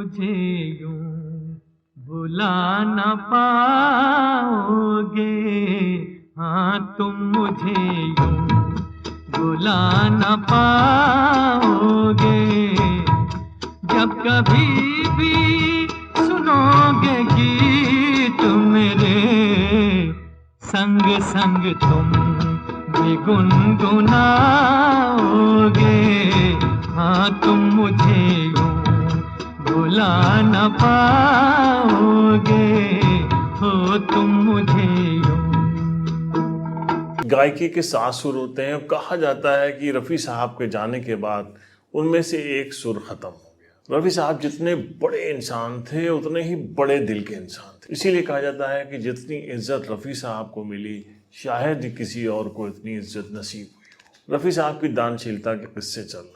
मुझे यूं बुला न पाओगे, हाँ तुम मुझे यूं बुला न पाओगे। जब कभी भी सुनोगे गीत मेरे, संग संग तुम भी गुनगुनाओगे। हाँ तुम मुझे यूं भुला न पाओगे, हो तुम मुझे यूं। गायकी के 7 सुर होते हैं और कहा जाता है कि रफ़ी साहब के जाने के बाद उनमें से एक सुर ख़त्म हो गया। रफ़ी साहब जितने बड़े इंसान थे उतने ही बड़े दिल के इंसान थे। इसीलिए कहा जाता है कि जितनी इज्जत रफ़ी साहब को मिली शायद ही किसी और को इतनी इज्जत नसीब हुई हो। रफ़ी साहब की दानशीलता के किस्से चल रहे हैं।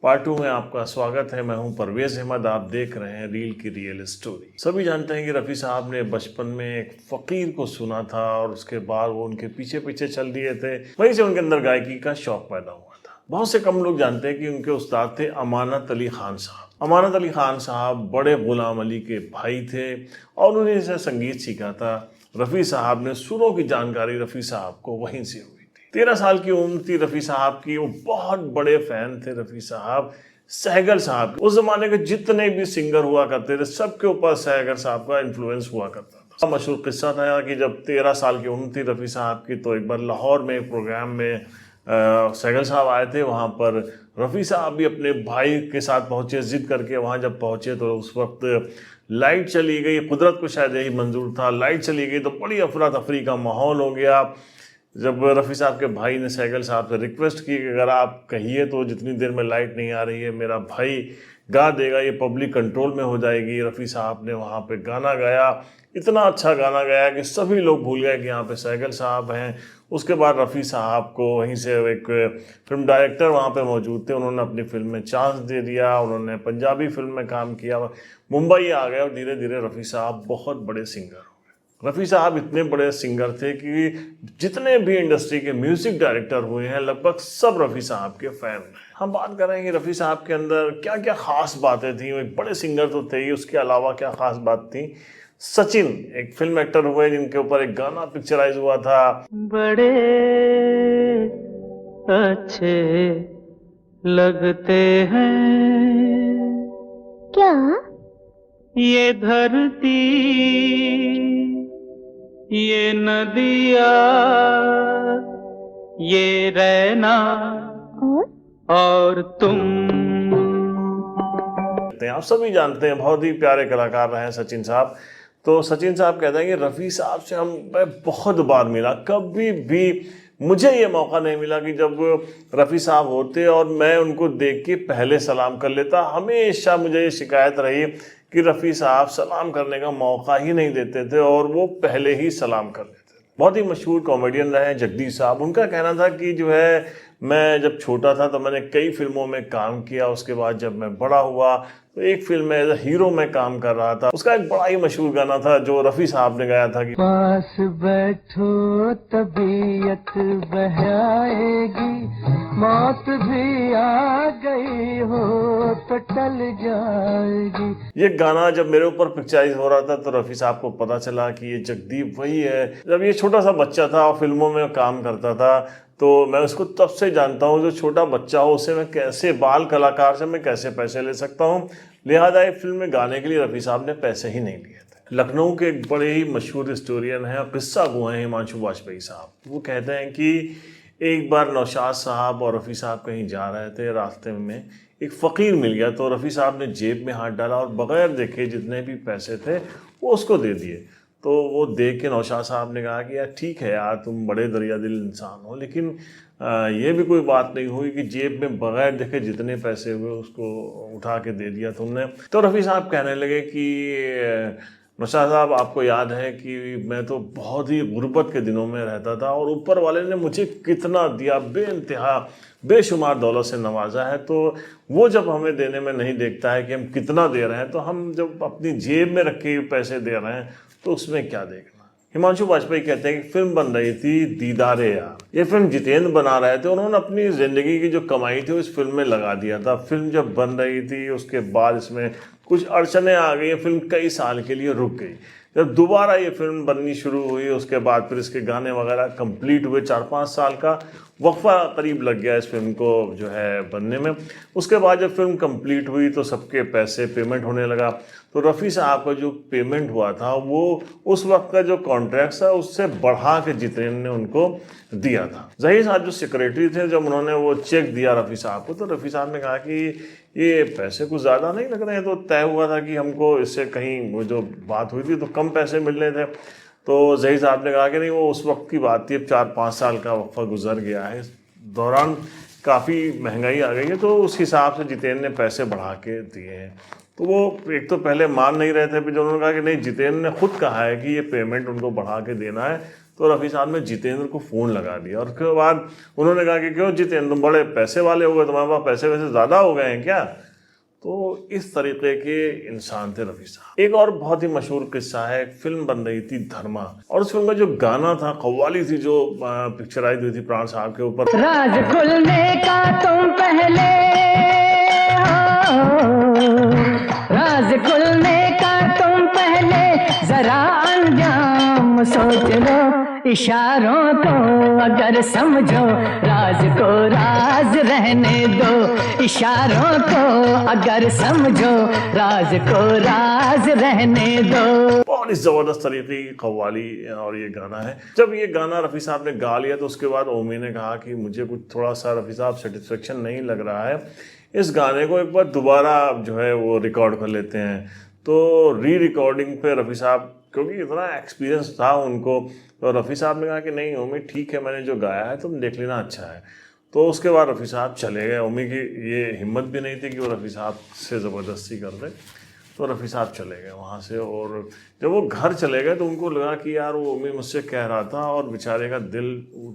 पार्ट 2 में आपका स्वागत है। मैं हूं परवेज़ अहमद, आप देख रहे हैं रील की रियल स्टोरी। सभी जानते हैं कि रफ़ी साहब ने बचपन में एक फ़कीर को सुना था और उसके बाद वो उनके पीछे पीछे चल दिए थे। वहीं से उनके अंदर गायकी का शौक़ पैदा हुआ था। बहुत से कम लोग जानते हैं कि उनके उस्ताद थे अमानत अली ख़ान साहब। अमानत अली ख़ान साहब बड़े ग़ुलाम अली के भाई थे और उन्हीं से संगीत सीखा था। रफ़ी साहब ने सुरों की जानकारी रफ़ी साहब को वहीं से हुई। 13 साल की उम्र थी रफ़ी साहब की। वो बहुत बड़े फ़ैन थे रफ़ी साहब सहगल साहब। उस ज़माने के जितने भी सिंगर हुआ करते थे सबके ऊपर सहगल साहब का इन्फ्लुएंस हुआ करता था। मशहूर किस्सा था कि जब 13 साल की उम्र थी रफ़ी साहब की, तो एक बार लाहौर में एक प्रोग्राम में सहगल साहब आए थे। वहाँ पर रफ़ी साहब भी अपने भाई के साथ पहुँचे। ज़िद करके वहाँ जब पहुँचे तो उस वक्त लाइट चली गई। कुदरत को शायद यही मंजूर था। लाइट चली गई तो बड़ी अफरा तफरी का माहौल हो गया। जब रफ़ी साहब के भाई ने सहगल साहब से रिक्वेस्ट की कि अगर आप कहिए तो जितनी देर में लाइट नहीं आ रही है मेरा भाई गा देगा, ये पब्लिक कंट्रोल में हो जाएगी। रफ़ी साहब ने वहाँ पे गाना गाया। इतना अच्छा गाना गाया कि सभी लोग भूल गए कि यहाँ पे सहगल साहब हैं। उसके बाद रफ़ी साहब को वहीं से एक फिल्म डायरेक्टर वहाँ पे मौजूद थे, उन्होंने अपनी फिल्म में चांस दे दिया। उन्होंने पंजाबी फिल्म में काम किया, मुंबई आ गए और धीरे धीरे रफ़ी साहब बहुत बड़े सिंगर हो गए। रफ़ी साहब इतने बड़े सिंगर थे कि जितने भी इंडस्ट्री के म्यूज़िक डायरेक्टर हुए हैं लगभग सब रफ़ी साहब के फ़ैन हैं। हम बात करेंगे रफ़ी साहब के अंदर क्या क्या ख़ास बातें थी। वो एक बड़े सिंगर तो थे ही, उसके अलावा क्या ख़ास बात थी। सचिन एक फिल्म एक्टर हुए जिनके ऊपर एक गाना पिक्चराइज हुआ था। बड़े अच्छे लगते हैं क्या? ये धरती, ये नदिया, ये रैना और तुम। आप सभी जानते हैं बहुत ही प्यारे कलाकार रहे हैं सचिन साहब। तो सचिन साहब कहते हैं कि रफ़ी साहब से मैं बहुत बार मिला, कभी भी मुझे ये मौका नहीं मिला कि जब रफ़ी साहब होते और मैं उनको देख के पहले सलाम कर लेता। हमेशा मुझे ये शिकायत रही कि रफ़ी साहब सलाम करने का मौका ही नहीं देते थे और वो पहले ही सलाम कर लेते थे। बहुत ही मशहूर कॉमेडियन रहे हैं जगदीश साहब। उनका कहना था कि जो है मैं जब छोटा था तो मैंने कई फिल्मों में काम किया। उसके बाद जब मैं बड़ा हुआ तो एक फिल्म में एज अ हीरो में काम कर रहा था। उसका एक बड़ा ही मशहूर गाना था जो रफ़ी साहब ने गाया था कि पास बैठो तबीयत बहलाएगी, मौत भी आ गई हो तो टल जाएगी। ये गाना जब मेरे ऊपर पिक्चराइज हो रहा था तो रफ़ी साहब को पता चला कि ये जगदीप वही है। जब ये छोटा सा बच्चा था और फिल्मों में काम करता था तो मैं उसको तब से जानता हूँ। जो छोटा बच्चा हो उसे मैं कैसे, बाल कलाकार से मैं कैसे पैसे ले सकता हूँ। लिहाजा एक फिल्म में गाने के लिए रफ़ी साहब ने पैसे ही नहीं लिए थे। लखनऊ के एक बड़े ही मशहूर हिस्टोरियन हैं और किस्सा गो हैं हिमांशु वाजपेयी साहब। वो कहते हैं कि एक बार नौशाद साहब और रफ़ी साहब कहीं जा रहे थे, रास्ते में एक फ़कीर मिल गया तो रफ़ी साहब ने जेब में हाथ डाला और बग़ैर देखे जितने भी पैसे थे वो उसको दे दिए। तो वो देख के नौशाद साहब ने कहा कि यार ठीक है यार, तुम बड़े दरिया दिल इंसान हो, लेकिन ये भी कोई बात नहीं हुई कि जेब में बग़ैर देखे जितने पैसे हुए उसको उठा के दे दिया तुमने। तो रफ़ी साहब कहने लगे कि नौशाद साहब आपको याद है कि मैं तो बहुत ही गुर्बत के दिनों में रहता था और ऊपर वाले ने मुझे कितना दिया, बेइंतहा बेशुमार दौलत से नवाजा है। तो वो जब हमें देने में नहीं देखता है कि हम कितना दे रहे हैं, तो हम जब अपनी जेब में रख के पैसे दे रहे हैं तो उसमें क्या देखना। हिमांशु वाजपेयी कहते हैं कि फिल्म बन रही थी दीदारे यार। ये फिल्म जितेंद्र बना रहे थे, उन्होंने अपनी जिंदगी की जो कमाई थी उस फिल्म में लगा दिया था। फिल्म जब बन रही थी उसके बाद इसमें कुछ अड़चने आ गई, फिल्म कई साल के लिए रुक गई। जब दोबारा ये फिल्म बननी शुरू हुई उसके बाद फिर इसके गाने वगैरह कंप्लीट हुए, 4-5 साल का वक्फा करीब लग गया इस फिल्म को जो है बनने में। उसके बाद जब फिल्म कंप्लीट हुई तो सबके पैसे पेमेंट होने लगा। तो रफ़ी साहब का जो पेमेंट हुआ था वो उस वक्त का जो कॉन्ट्रैक्ट था उससे बढ़ा के जितेंद्र ने उनको दिया था। ज़हीर साहब जो सेक्रेटरी थे, जब उन्होंने वो चेक दिया रफ़ी साहब को, तो रफ़ी साहब ने कहा कि ये पैसे कुछ ज़्यादा नहीं लग रहे हैं। तो तय हुआ था कि हमको इससे कहीं वो जो बात हुई थी तो कम पैसे मिल रहे थे। तो ज़हीर साहब ने कहा कि नहीं, वो उस वक्त की बात थी, अब 4-5 साल का वक्फा गुजर गया है, इस दौरान काफ़ी महंगाई आ गई है, तो उस हिसाब से जितेंद्र ने पैसे बढ़ा के दिए हैं। तो वो एक तो पहले मान नहीं रहे थे, फिर जब उन्होंने कहा कि नहीं, जितेंद्र ने खुद कहा है कि ये पेमेंट उनको बढ़ा के देना है, तो रफ़ी साहब ने जितेंद्र को फ़ोन लगा दिया। और उसके बाद उन्होंने कहा कि क्यों जितेंद्र, तुम बड़े पैसे वाले हो गए, तुम्हारे पास पैसे वैसे ज़्यादा हो गए हैं क्या? तो इस तरीके के इंसान थे रफ़ी साहब। एक और बहुत ही मशहूर किस्सा है, एक फिल्म बन रही थी धर्मा, और उस फिल्म का जो गाना था, कव्वाली थी जो पिक्चराइज हुई थी प्राण साहब के ऊपर। राज खुलने का तुम पहले हो, राज खुलने का तुम पहले जरा अंजाम सोच लो, इशारों को अगर समझो, राज को राज रहने दो, इशारों को अगर समझो, राज को राज रहने दो। बहुत ही ज़बरदस्त तरीके की कव्वाली और ये गाना है। जब ये गाना रफ़ी साहब ने गा लिया तो उसके बाद ओमी ने कहा कि मुझे कुछ थोड़ा सा रफ़ी साहब सेटिस्फेक्शन नहीं लग रहा है, इस गाने को एक बार दोबारा जो है वो रिकॉर्ड कर लेते हैं। तो री रिकॉर्डिंग पे रफ़ी साहब, क्योंकि इतना एक्सपीरियंस था उनको, तो रफ़ी साहब ने कहा कि नहीं ओमी, ठीक है, मैंने जो गाया है तुम देख लेना, अच्छा है। तो उसके बाद रफ़ी साहब चले गए। ओमी की ये हिम्मत भी नहीं थी कि वो रफ़ी साहब से ज़बरदस्ती कर दे, तो रफ़ी साहब चले गए वहाँ से। और जब वो घर चले गए तो उनको लगा कि यार वो ओमी मुझसे कह रहा था और बेचारे का दिल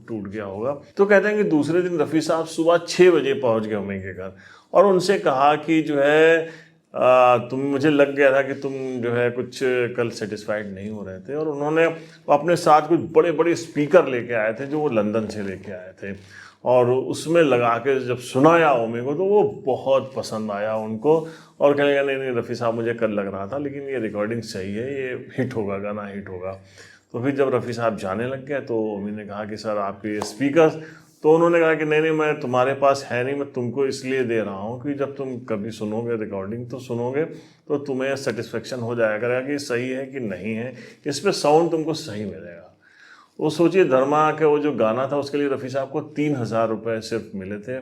टूट गया होगा। तो कहते हैं कि दूसरे दिन रफ़ी साहब सुबह 6 बजे पहुँच गए ओमी के घर और उनसे कहा कि जो है तुम, मुझे लग गया था कि तुम जो है कुछ कल सेटिस्फाइड नहीं हो रहे थे। और उन्होंने अपने साथ कुछ बड़े बड़े स्पीकर लेके आए थे जो वो लंदन से लेके आए थे, और उसमें लगा के जब सुनाया ओमी को तो वो बहुत पसंद आया उनको। और कहने लगा नहीं रफ़ी साहब, मुझे कल लग रहा था लेकिन ये रिकॉर्डिंग सही है, ये हिट होगा, गाना हिट होगा। तो फिर जब रफ़ी साहब जाने लग गए तो ओमी ने कहा कि सर आपके ये स्पीकर, तो उन्होंने कहा कि नहीं मैं तुम्हारे पास है नहीं, मैं तुमको इसलिए दे रहा हूँ कि जब तुम कभी सुनोगे रिकॉर्डिंग तो सुनोगे तो तुम्हें सेटिस्फेक्शन हो जाया करेगा कि सही है कि नहीं है, इस पर साउंड तुमको सही मिलेगा। वो सोचिए, धर्मा के वो जो गाना था उसके लिए रफ़ी साहब को 3,000 रुपये सिर्फ मिले थे,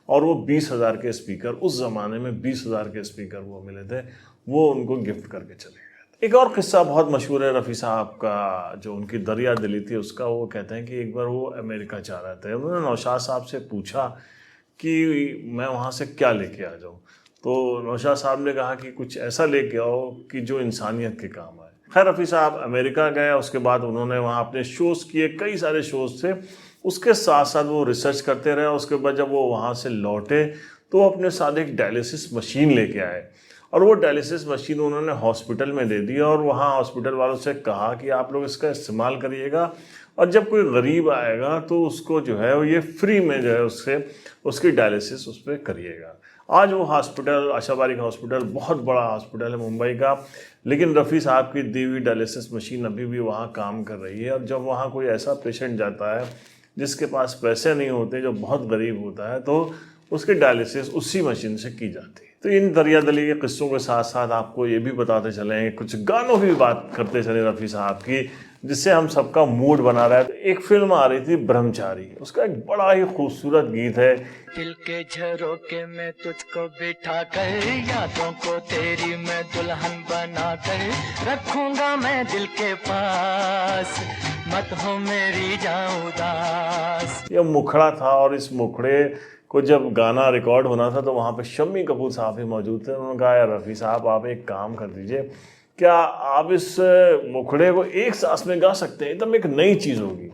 और वो 20,000 के स्पीकर, उस ज़माने में 20,000 के स्पीकर वो मिले थे, वो उनको गिफ्ट करके चले गए। एक और किस्सा बहुत मशहूर है रफ़ी साहब का, जो उनकी दरिया दिली थी उसका। वो कहते हैं कि एक बार वो अमेरिका जा रहे थे, उन्होंने नौशाद साहब से पूछा कि मैं वहाँ से क्या लेके आ जाऊँ। तो नौशाद साहब ने कहा कि कुछ ऐसा लेके आओ कि जो इंसानियत के काम आए। खैर रफ़ी साहब अमेरिका गए, उसके बाद उन्होंने वहाँ अपने शोज़ किए, कई सारे शोज़ थे, उसके साथ साथ वो रिसर्च करते रहे। उसके बाद जब वो वहाँ से लौटे तो वो अपने साथ एक डायलिसिस मशीन लेके आए, और वो डायलिसिस मशीन उन्होंने हॉस्पिटल में दे दी, और वहाँ हॉस्पिटल वालों से कहा कि आप लोग इसका इस्तेमाल करिएगा, और जब कोई गरीब आएगा तो उसको जो है ये फ्री में जो है उससे उसकी डायलिसिस उस पर करिएगा। आज वो हॉस्पिटल, आशा बारिक हॉस्पिटल, बहुत बड़ा हॉस्पिटल है मुंबई का, लेकिन रफ़ी साहब की दी हुई डायलिसिस मशीन अभी भी वहाँ काम कर रही है। और जब वहाँ कोई ऐसा पेशेंट जाता है जिसके पास पैसे नहीं होते, जो बहुत गरीब होता है, तो उसकी डायलिसिस उसी मशीन से की जाती है। तो इन दरियादली के किस्सों के साथ साथ आपको ये भी बताते चलें, कुछ गानों की भी बात करते चले रफ़ी साहब की, जिससे हम सबका मूड बना रहा है। तो एक फिल्म आ रही थी ब्रह्मचारी, उसका एक बड़ा ही खूबसूरत गीत है, दिल के झरोके में तुझको बिठा कर, यादों को तेरी मैं दुल्हन बना कर रखूंगा मैं दिल के पास, मत हो मेरी जान उदास। ये मुखड़ा था, और इस मुखड़े को जब गाना रिकॉर्ड होना था तो वहाँ पे शम्मी कपूर साहब भी मौजूद थे। उन्होंने कहा यार रफ़ी साहब, आप एक काम कर दीजिए, क्या आप इस मुखड़े को एक सांस में गा सकते हैं, एकदम एक नई चीज़ होगी।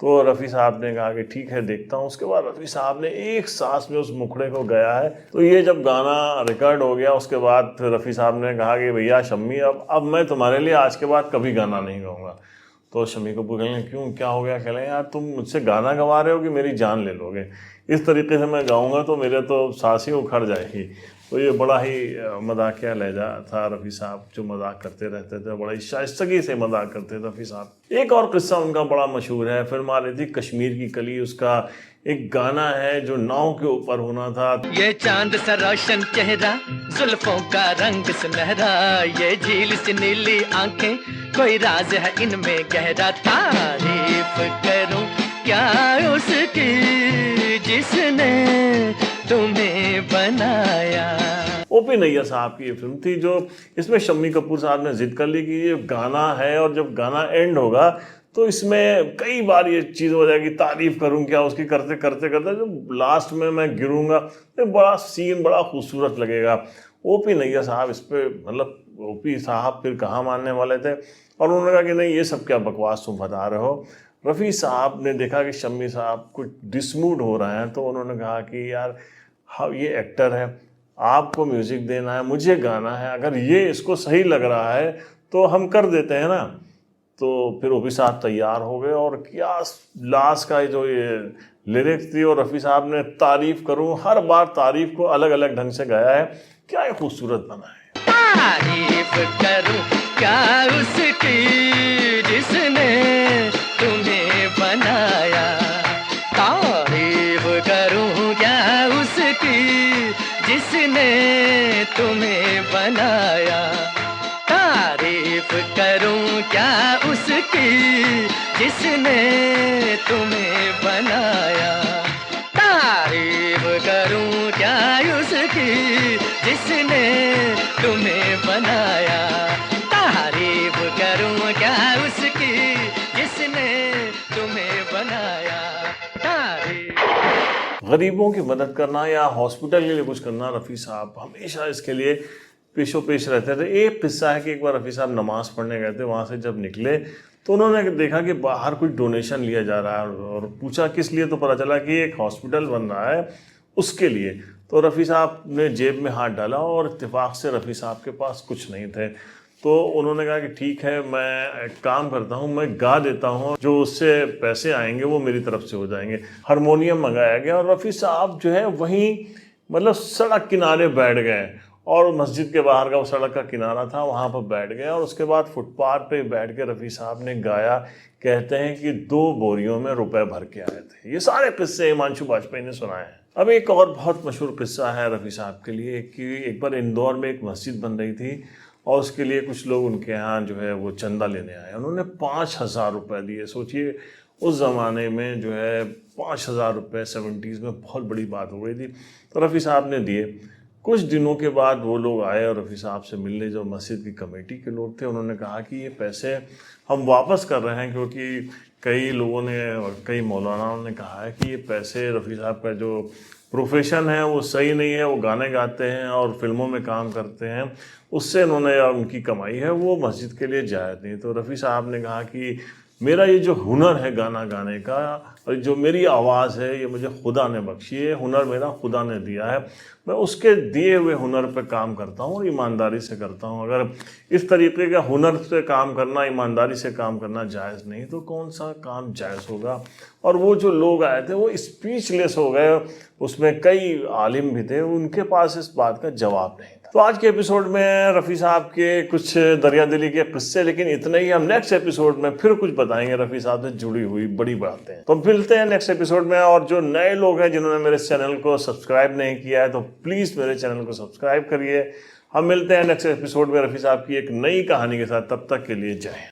तो रफ़ी साहब ने कहा कि ठीक है, देखता हूँ। उसके बाद रफ़ी साहब ने एक सांस में उस मुखड़े को गाया है। तो ये जब गाना रिकॉर्ड हो गया उसके बाद रफ़ी साहब ने कहा कि भैया शम्मी, अब मैं तुम्हारे लिए आज के बाद कभी गाना नहीं गाऊंगा। तो शम्मी कपूर कहने क्यों, क्या हो गया? कहले यार तुम मुझसे गाना गवा रहे हो कि मेरी जान ले लोगे? इस तरीके से मैं गाऊंगा तो मेरे तो सांस ही उखड़ जाएगी। तो ये बड़ा ही मजाकिया लहजा था रफ़ी साहब जो मजाक करते रहते थे, बड़ा ही शाइस्तगी से मजाक करते थे रफ़ी साहब। एक और किस्सा उनका बड़ा मशहूर है, फिल्म आ रही थी कश्मीर की कली, उसका एक गाना है जो नाव के ऊपर होना था। ये चांद सा रोशन चेहरा, जुल्फों का रंग सुनहरा, ये झील सी नीली आंखें, कोई राज है इनमें गहरा, तारीफ करूं क्या उसकी जिसने तुम्हें बनाया। ओपी नैयर साहब की ये फिल्म थी जो इसमें शम्मी कपूर साहब ने जिद कर ली कि ये गाना है और जब गाना एंड होगा तो इसमें कई बार ये चीज़ हो जाएगी, तारीफ करूं क्या उसकी, करते करते करते जब लास्ट में मैं गिरूंगा तो बड़ा सीन बड़ा खूबसूरत लगेगा। ओपी नैयर साहब इस पे मतलब ओपी साहब फिर कहाँ मानने वाले थे और उन्होंने कहा कि नहीं ये सब क्या बकवास तुम बता रहे हो। रफ़ी साहब ने देखा कि शम्मी साहब कुछ डिसमूड हो रहे हैं तो उन्होंने कहा कि यार हाँ ये एक्टर है, आपको म्यूज़िक देना है, मुझे गाना है, अगर ये इसको सही लग रहा है तो हम कर देते हैं ना। तो फिर ओपी साहब तैयार हो गए और क्या लास्ट का जो ये लिरिक्स थी और रफ़ी साहब ने तारीफ़ करूं, हर बार तारीफ़ को अलग अलग ढंग से गाया है, क्या ये खूबसूरत बना है। तारीफ करूं क्या उसकी जिसने तुम्हें बनाया, तारीफ करूं क्या उसकी जिसने तुम्हें बनाया, तारीफ करूं क्या उसकी जिसने तुम्हें बनाया, तारीफ करूं क्या उसकी जिसने तुम्हें बनाया, तारीफ करूं क्या उसकी जिसने तुम्हें बनाया, तारीफ। गरीबों की मदद करना या हॉस्पिटल के लिए कुछ करना, रफ़ी साहब हमेशा इसके लिए पेशो पेश रहते थे। एक किस्सा है कि एक बार रफ़ी साहब नमाज़ पढ़ने गए थे, वहाँ से जब निकले तो उन्होंने देखा कि बाहर कुछ डोनेशन लिया जा रहा है और पूछा किस लिए, तो पता चला कि एक हॉस्पिटल बन रहा है उसके लिए। तो रफ़ी साहब ने जेब में हाथ डाला और इत्तेफाक से रफ़ी साहब के पास कुछ नहीं थे, तो उन्होंने कहा कि ठीक है मैं एक काम करता हूँ, मैं गा देता हूँ, जो उससे पैसे आएंगे वो मेरी तरफ से हो जाएंगे। हारमोनियम मंगाया गया और रफ़ी साहब जो है वहीं मतलब सड़क किनारे बैठ गए और मस्जिद के बाहर का वो सड़क का किनारा था, वहाँ पर बैठ गए और उसके बाद फुटपाथ पे बैठ के रफ़ी साहब ने गाया। कहते हैं कि 2 बोरियों में रुपए भर के आए थे। ये सारे किस्से हिमांशु बाजपेयी ने सुनाए हैं। अब एक और बहुत मशहूर किस्सा है रफ़ी साहब के लिए कि एक बार इंदौर में एक मस्जिद बन रही थी और उसके लिए कुछ लोग उनके यहाँ जो है वो चंदा लेने आए। उन्होंने 5,000 रुपये दिए। सोचिए उस ज़माने में जो है 5,000 रुपये 70s में बहुत बड़ी बात हो गई थी। तो रफ़ी साहब ने दिए। कुछ दिनों के बाद वो लोग आए और रफ़ी साहब से मिलने, जो मस्जिद की कमेटी के लोग थे। उन्होंने कहा कि ये पैसे हम वापस कर रहे हैं क्योंकि कई लोगों ने और कई मौलानाओं ने कहा है कि ये पैसे रफ़ी साहब का जो प्रोफेशन है वो सही नहीं है, वो गाने गाते हैं और फिल्मों में काम करते हैं, उससे उन्होंने उनकी कमाई है वो मस्जिद के लिए जायज़ नहीं। तो रफ़ी साहब ने कहा कि मेरा ये जो हुनर है गाना गाने का और जो मेरी आवाज़ है ये मुझे खुदा ने बख्शी है, हुनर मेरा खुदा ने दिया है, मैं उसके दिए हुए हुनर पे काम करता हूँ और ईमानदारी से करता हूँ। अगर इस तरीके का हुनर से काम करना, ईमानदारी से काम करना जायज़ नहीं तो कौन सा काम जायज़ होगा। और वो जो लोग आए थे वो स्पीचलेस हो गए, उसमें कई आलिम भी थे, उनके पास इस बात का जवाब नहीं। तो आज के एपिसोड में रफ़ी साहब के कुछ दरिया दिली के किस्से, लेकिन इतने ही। हम नेक्स्ट एपिसोड में फिर कुछ बताएंगे रफ़ी साहब से जुड़ी हुई बड़ी बातें। तो मिलते हैं नेक्स्ट एपिसोड में। और जो नए लोग हैं जिन्होंने मेरे चैनल को सब्सक्राइब नहीं किया है तो प्लीज़ मेरे चैनल को सब्सक्राइब करिए। हम मिलते हैं नेक्स्ट एपिसोड में रफ़ी साहब की एक नई कहानी के साथ। तब तक के लिए जय हिंद।